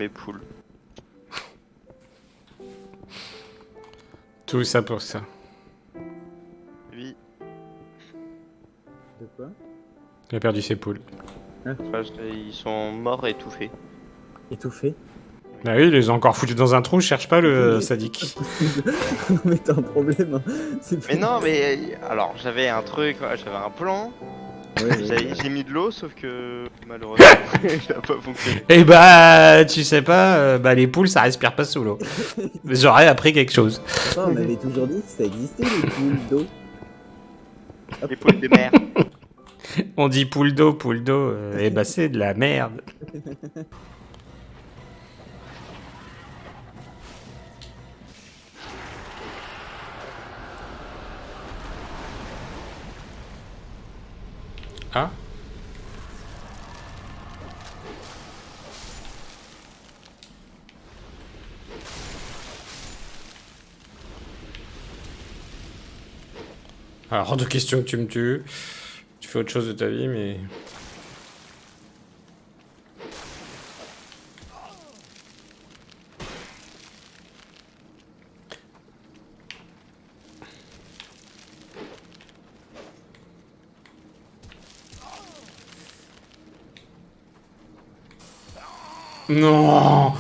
mes poules. Tout ça pour ça. Oui. De quoi? Il a perdu ses poules. Ils sont morts étouffés. Étouffé? Ah oui, il les a encore foutus dans un trou, cherche pas le sadique. Mais t'as un problème, hein. Mais non, mais alors j'avais un truc, j'avais un plan. J'ai mis de l'eau, sauf que malheureusement, ça n'a pas fonctionné. Et bah, tu sais pas, les poules ça respire pas sous l'eau. J'aurais appris quelque chose. Enfin, on avait toujours dit que ça existait, les poules d'eau. Les poules de mer. On dit poule d'eau, et bah c'est de la merde. Ah. Alors, hors de question que tu me tues. Tu fais autre chose de ta vie, mais... Non.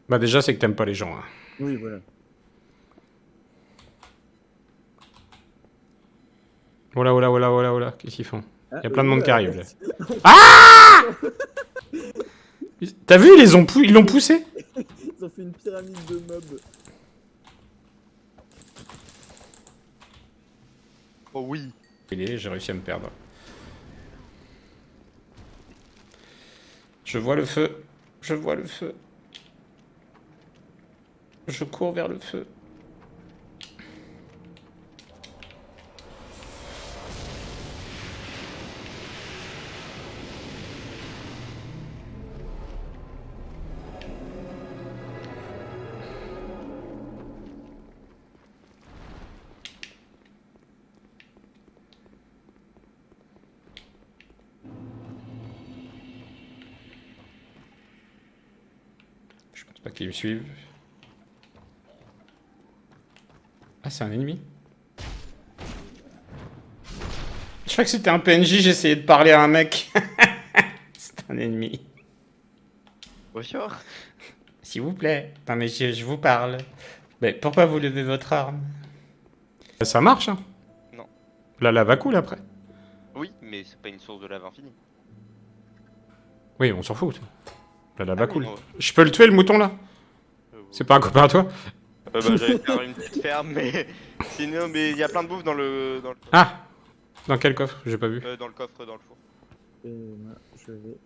Bah déjà, c'est que t'aimes pas les gens. Hein. Oui, voilà. Voilà. Qu'est-ce qu'ils font? Ah, Il y a plein de monde qui arrive, là. Ah. T'as vu, ils l'ont poussé? Ils ont fait une pyramide de mobs. Oh oui. J'ai réussi à me perdre. Je vois le feu. Je cours vers le feu. Je pense pas qu'ils me suivent. Ah, c'est un ennemi? Je crois que c'était un PNJ, j'essayais de parler à un mec. C'est un ennemi. Bonjour. S'il vous plaît. Non mais je vous parle. Mais pourquoi vous levez votre arme? Ça marche, hein? Non. La lave coule après. Oui, mais c'est pas une source de lave infinie. Oui, on s'en fout. La lave Ah, coule. non. Je peux le tuer, le mouton, là? C'est pas un copain à toi? Bah, j'allais faire une petite ferme, mais sinon, mais il y a plein de bouffe dans le Ah! Dans quel coffre? J'ai pas vu. dans le coffre, dans le four. Et moi, je vais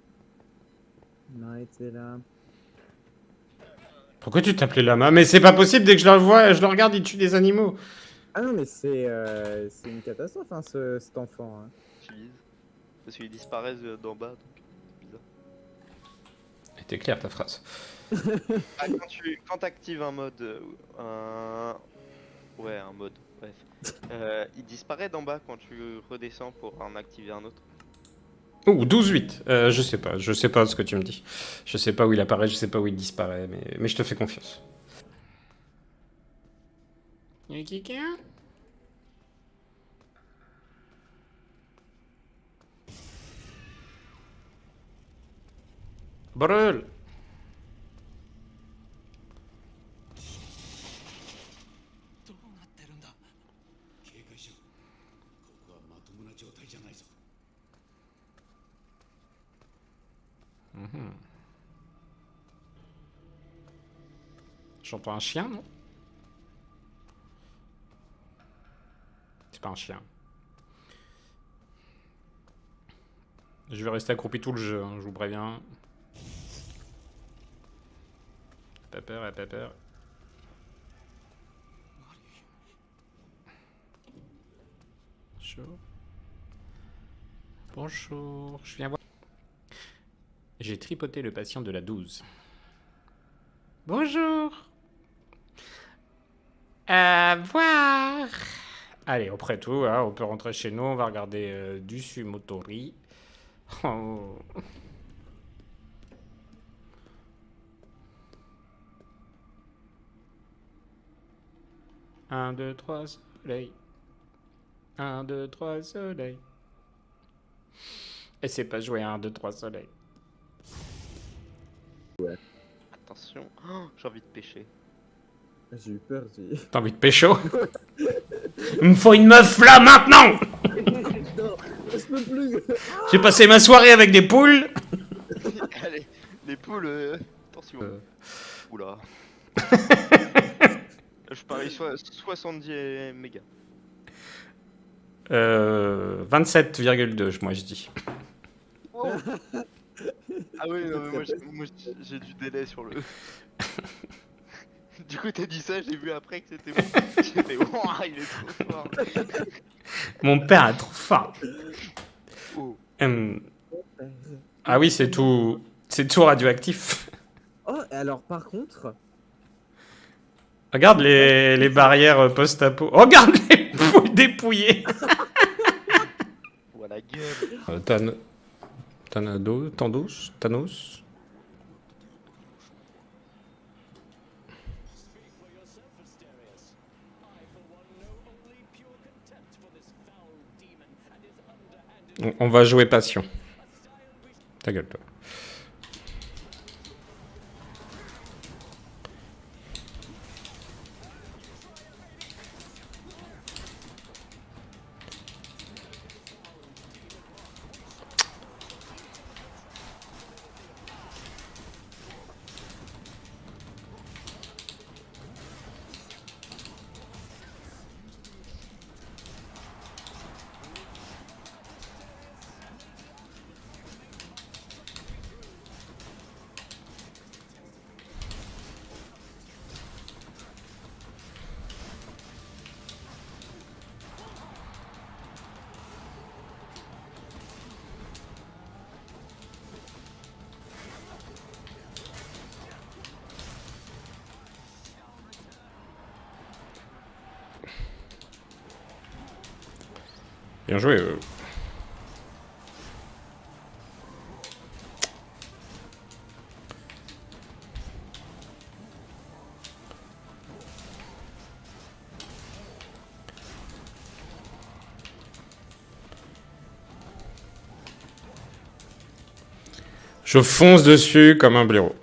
m'arrêter là. Pourquoi tu t'appelais lama? Mais c'est pas possible, dès que je le vois, je le regarde, il tue des animaux. Ah non, mais c'est une catastrophe, hein, cet enfant. Hein. J'utilise. Parce qu'ils disparaissent d'en bas, donc c'est bizarre. C'était clair ta phrase. Ah, quand t'actives un mode, ouais, un mode, bref. Il disparaît d'en bas quand tu redescends pour en activer un autre. Ouh, 12-8. Je sais pas ce que tu me dis. Je sais pas où il apparaît, je sais pas où il disparaît, mais je te fais confiance. Y'a quelqu'un? Brûle! J'entends un chien, non? C'est pas un chien. Je vais rester accroupi tout le jeu, hein, je vous préviens. Pas peur, pas peur. Bonjour. Bonjour, je viens voir. J'ai tripoté le patient de la 12. Bonjour. Voir. Allez, après tout, hein, on peut rentrer chez nous, on va regarder du Sumotori. Oh. Un, deux, trois, soleil. 1, 2, 3, soleil. Et c'est pas jouer 1, 2, 3, soleil. Attention, oh, j'ai envie de pêcher. J'ai eu peur, j'ai... T'as envie de pécho? Il me faut une meuf là maintenant! Non, je peux plus. J'ai passé ma soirée avec des poules. Allez, les poules, attention. Oula. Je parie 70 mégas. 27,2, moi je dis. Wow. Ah oui, non, mais moi j'ai du délai sur le... Du coup t'as dit ça, j'ai vu après que c'était bon. J'étais ouah, il est trop fort. Mon père est trop fort. Oh. Ah oui, c'est tout radioactif. Oh, et alors par contre... Regarde les barrières post-apo. Regarde les poules dépouillées. Voilà, gueule. Thanos. On va jouer passion. Ta gueule, toi. Bien joué. Je fonce dessus comme un blaireau.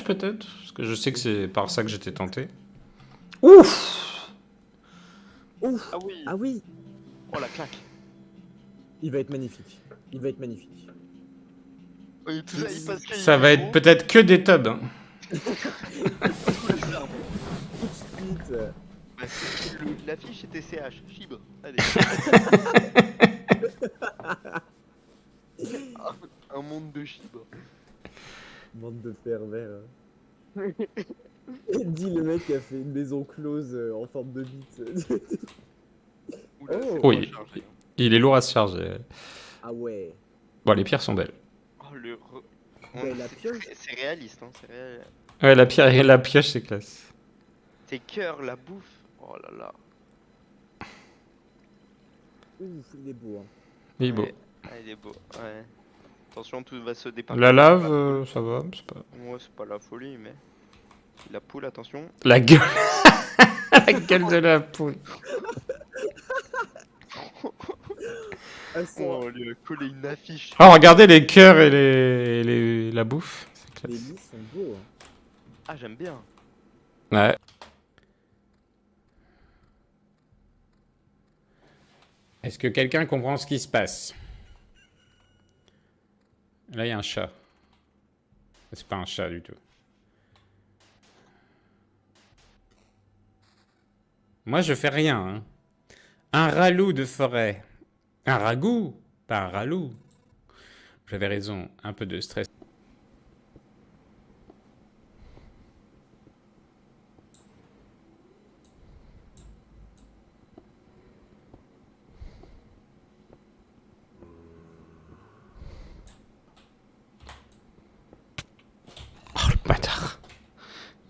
Peut-être, parce que je sais que c'est par ça que j'étais tenté. Ouf! Ouf. Ah oui. Ah oui. Oh la claque. Il va être magnifique. Il va être magnifique. Oui, tout ça, il passe qu'il Ça est va être gros. peut-être que des tubs. Hein. Tout de suite. Bah, l'affiche était CH, Chibre. Allez. Un monde de Chibre. Bande de pervers. Dit le mec qui a fait une maison close en forme de bite. Oula, Oh. c'est Oui. pas chargé, hein. Il est lourd à se charger. Ah ouais. Bon, les pierres sont belles. Oh le... Ouais, la pioche. C'est réaliste, hein, c'est réel. Ouais, la pierre et la pioche, c'est classe. Tes cœurs, la bouffe. Oh là là. Ouf, il est beau. Hein. Il est beau. Ouais. Ah, il est beau, ouais. Attention, tout va se départir. La lave, ça va, c'est pas... Ouais, c'est pas la folie, mais... La poule, attention. La gueule. La gueule de la poule. Oh, On lui a collé une affiche. Oh, regardez les cœurs et la bouffe. C'est les classe. lits sont beaux. Hein. Ah, j'aime bien. Ouais. Est-ce que quelqu'un comprend ce qui se passe? Là, il y a un chat. C'est pas un chat du tout. Moi, je fais rien. Hein. Un ralou de forêt. Un ragoût, pas un ralou. J'avais raison, un peu de stress.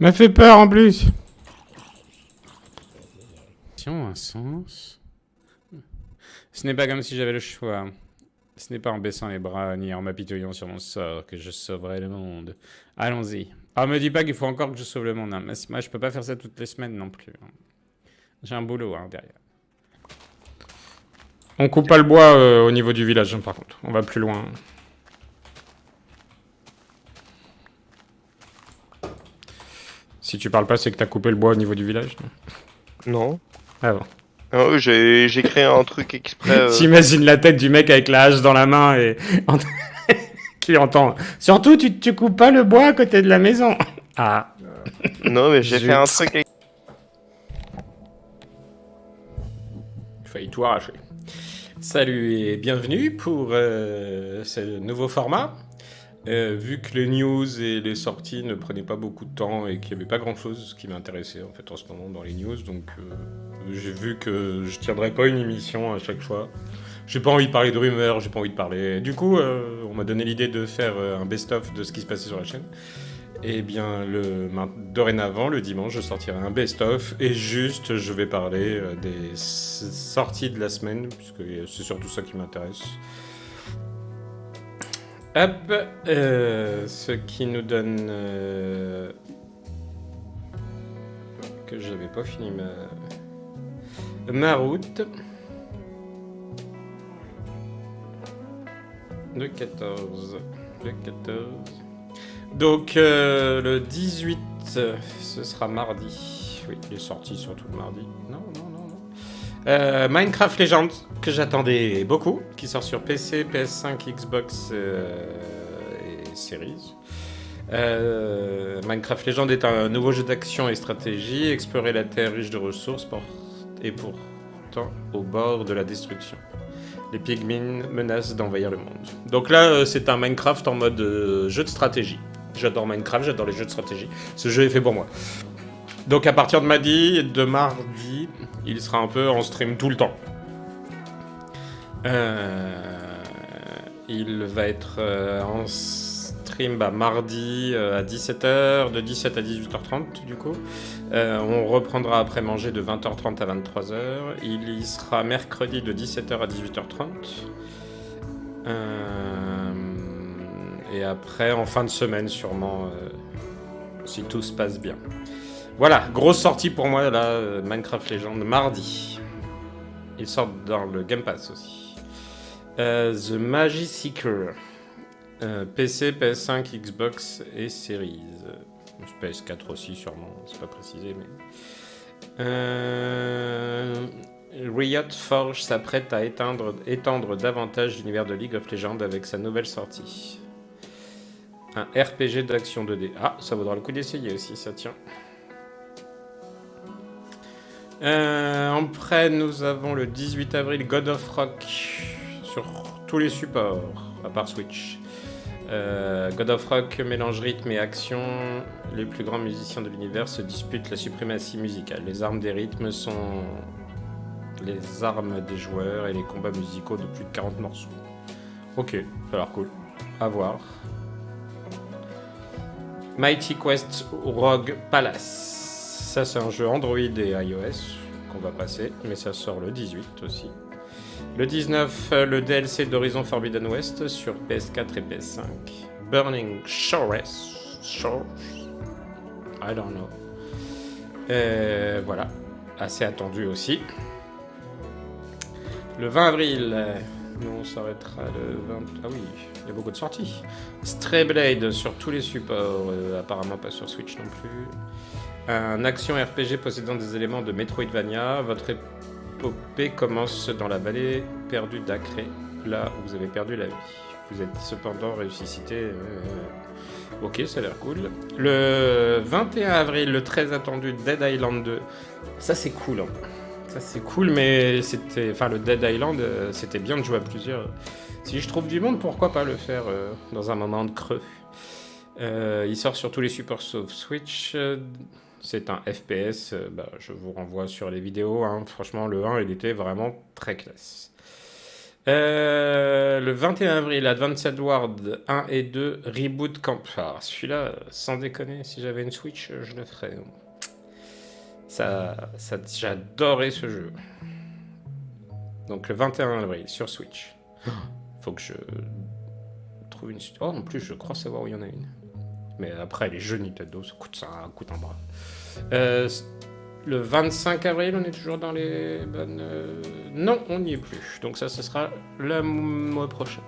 M'a fait peur en plus. Un sens. Ce n'est pas comme si j'avais le choix. Ce n'est pas en baissant les bras ni en m'apitoyant sur mon sort que je sauverai le monde. Allons-y. Ah, me dis pas qu'il faut encore que je sauve le monde. Hein. Mais moi, je peux pas faire ça toutes les semaines non plus. J'ai un boulot derrière. On coupe pas le bois au niveau du village, par contre. On va plus loin. Si tu parles pas, c'est que t'as coupé le bois au niveau du village. Non. Ah bon. Oh, j'ai créé un truc exprès. J'imagine la tête du mec avec la hache dans la main et qui entend. Surtout, tu coupes pas le bois à côté de la maison. Ah. Non, mais j'ai fait un truc. Il failli tout arracher. Salut et bienvenue pour ce nouveau format. Vu que les news et les sorties ne prenaient pas beaucoup de temps et qu'il n'y avait pas grand chose qui m'intéressait en fait en ce moment dans les news, donc j'ai vu que je tiendrais pas une émission à chaque fois. J'ai pas envie de parler de rumeurs, j'ai pas envie de parler. Du coup, on m'a donné l'idée de faire un best-of de ce qui se passait sur la chaîne. Et bien, dorénavant, le dimanche, je sortirai un best-of et juste, je vais parler des sorties de la semaine, puisque c'est surtout ça qui m'intéresse. Hop, ce qui nous donne que j'avais pas fini ma route. Le 14. Donc le 18, ce sera mardi. Oui, il est sorti surtout le mardi. Non. Minecraft Legends, que j'attendais beaucoup, qui sort sur PC, PS5, Xbox et Series. Minecraft Legends est un nouveau jeu d'action et stratégie, explorer la terre riche de ressources et pourtant au bord de la destruction. Les pygmies menacent d'envahir le monde. Donc là, c'est un Minecraft en mode jeu de stratégie. J'adore Minecraft, j'adore les jeux de stratégie. Ce jeu est fait pour moi. Donc à partir de mardi, il sera un peu en stream tout le temps. Il va être en stream mardi à 17h, de 17 à 18h30 du coup. On reprendra après manger de 20h30 à 23h. Il y sera mercredi de 17h à 18h30. Et après en fin de semaine sûrement, si tout se passe bien. Voilà, grosse sortie pour moi là, Minecraft Legends, mardi. Il sort dans le Game Pass aussi. The Magi Seeker. PC, PS5, Xbox et Series. PS4 aussi sûrement, c'est pas précisé mais... Riot Forge s'apprête à étendre davantage l'univers de League of Legends avec sa nouvelle sortie. Un RPG d'action 2D. Ah, ça vaudra le coup d'essayer aussi, ça tient. Après, nous avons le 18 avril God of Rock sur tous les supports, à part Switch. God of Rock mélange rythme et action. Les plus grands musiciens de l'univers se disputent la suprématie musicale. Les armes des rythmes sont les armes des joueurs et les combats musicaux de plus de 40 morceaux. Ok, ça a l'air cool. À voir. Mighty Quest Rogue Palace. Ça, c'est un jeu Android et iOS qu'on va passer, mais ça sort le 18 aussi. Le 19, le DLC d'Horizon Forbidden West sur PS4 et PS5. Burning Shores. I don't know. Voilà, assez attendu aussi. Le 20 avril, nous on s'arrêtera le 20... Ah oui, il y a beaucoup de sorties. Stray Blade sur tous les supports, apparemment pas sur Switch non plus. Un action RPG possédant des éléments de Metroidvania. Votre épopée commence dans la vallée perdue d'Acré, là où vous avez perdu la vie. Vous êtes cependant ressuscité. Ok, ça a l'air cool. Le 21 avril, le très attendu Dead Island 2. Ça c'est cool. Hein. Ça c'est cool, mais c'était... Enfin, le Dead Island, c'était bien de jouer à plusieurs. Si je trouve du monde, pourquoi pas le faire dans un moment de creux. Il sort sur tous les supports sauf Switch. C'est un FPS, je vous renvoie sur les vidéos, hein. Franchement le 1 il était vraiment très classe. Le Le 21 avril, Advanced Ward 1 et 2, Reboot Camp. Alors, celui-là, sans déconner, si j'avais une Switch, je le ferais. J'adorais ce jeu. Donc le 21 avril, sur Switch. Faut que je trouve une... Oh, en plus, je crois savoir où il y en a une. Mais après, les jeux Nintendo, ça coûte un bras. Le 25 avril, on est toujours dans les bonnes... Non, on n'y est plus. Donc ça, ce sera le mois prochain.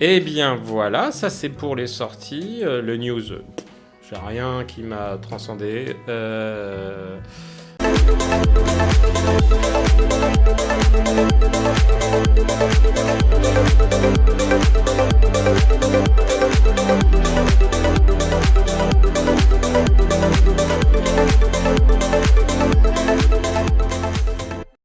Eh bien, voilà, ça c'est pour les sorties. Le news, j'ai rien qui m'a transcendé.